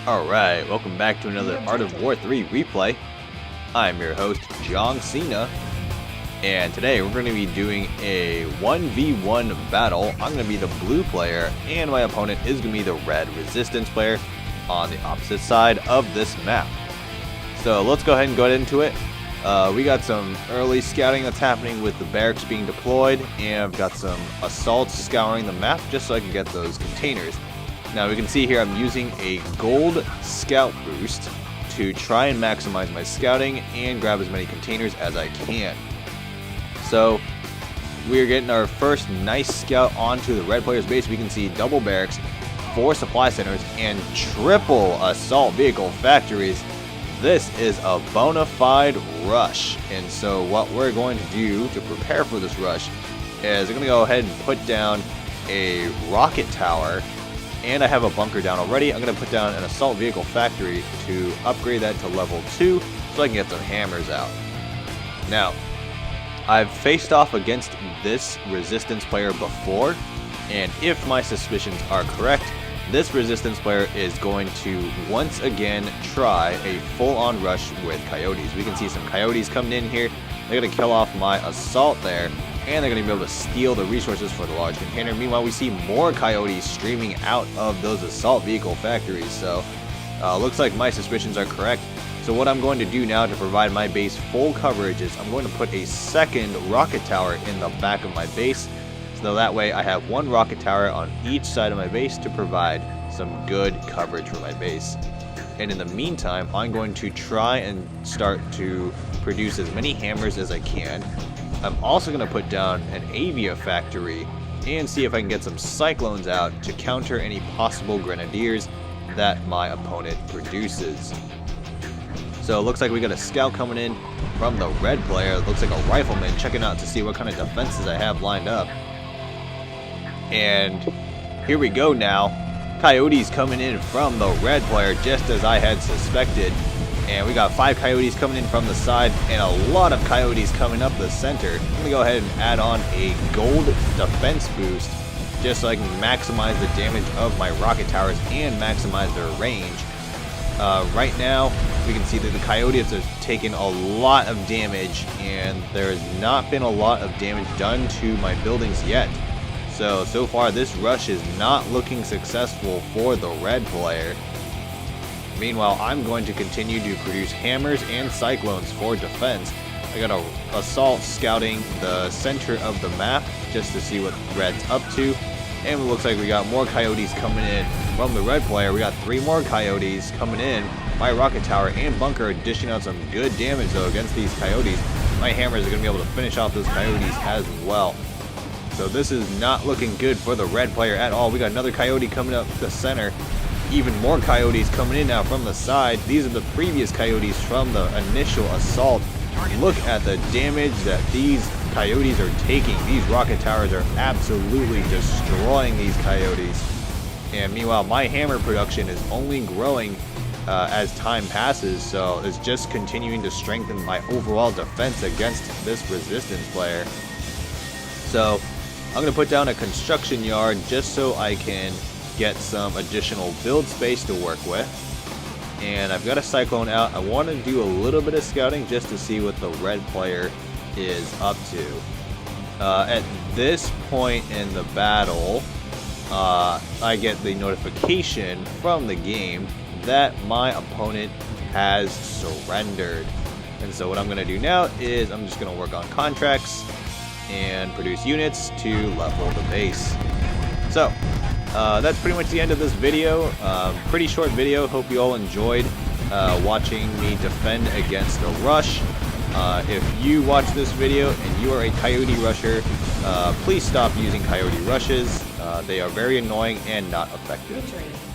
Alright, welcome back to another Art of War 3 replay. I'm your host, John Cena, and today we're going to be doing a 1v1 battle. I'm going to be the blue player, and my opponent is going to be the red resistance player on the opposite side of this map. So let's go ahead and go into it. We got some early scouting that's happening with the barracks being deployed, and I've got some assaults scouring the map just so I can get those containers. Now we can see here I'm using a gold scout boost to try and maximize my scouting and grab as many containers as I can. So we're getting our first nice scout onto the red player's base. We can see double barracks, 4 supply centers, and triple assault vehicle factories. This is a bona fide rush, and so what we're going to do to prepare for this rush is I'm going to go ahead and put down a rocket tower. And I have a bunker down already. I'm going to put down an assault vehicle factory to upgrade that to level 2 so I can get some hammers out. Now, I've faced off against this resistance player before, and if my suspicions are correct, this resistance player is going to once again try a full-on rush with coyotes. We can see some coyotes coming in here. They're going to kill off my assault there, and they're going to be able to steal the resources for the large container. Meanwhile, we see more coyotes streaming out of those assault vehicle factories. So, looks like my suspicions are correct. So what I'm going to do now to provide my base full coverage is I'm going to put a second rocket tower in the back of my base. So that way I have one rocket tower on each side of my base to provide some good coverage for my base. And in the meantime, I'm going to try and start to produce as many hammers as I can. I'm also going to put down an avia factory and see if I can get some cyclones out to counter any possible grenadiers that my opponent produces. So it looks like we got a scout coming in from the red player. It looks like a rifleman checking out to see what kind of defenses I have lined up. And here we go now. Coyotes coming in from the red player just as I had suspected. And we got 5 coyotes coming in from the side and a lot of coyotes coming up the center. I'm going to go ahead and add on a gold defense boost just so I can maximize the damage of my rocket towers and maximize their range. Right now, we can see that the coyotes are taking a lot of damage, and there has not been a lot of damage done to my buildings yet. So far this rush is not looking successful for the red player. Meanwhile, I'm going to continue to produce hammers and cyclones for defense. I got an assault scouting the center of the map just to see what red's up to. And it looks like we got more coyotes coming in from the red player. We got 3 more coyotes coming in. My rocket tower and bunker are dishing out some good damage though against these coyotes. My hammers are going to be able to finish off those coyotes as well. So this is not looking good for the red player at all. We got another coyote coming up the center. Even more coyotes coming in now from the side. These are the previous coyotes from the initial assault. Look at the damage that these coyotes are taking. These rocket towers are absolutely destroying these coyotes. And meanwhile, my hammer production is only growing as time passes, so it's just continuing to strengthen my overall defense against this resistance player. So I'm going to put down a construction yard just so I can get some additional build space to work with. And I've got a cyclone out. I want to do a little bit of scouting just to see what the red player is up to. At this point in the battle, I get the notification from the game that my opponent has surrendered. And so what I'm going to do now is I'm just going to work on contracts and produce units to level the base. So that's pretty much the end of this video. Pretty short video. Hope you all enjoyed watching me defend against the rush. If you watch this video and you are a coyote rusher, please stop using coyote rushes. They are very annoying and not effective.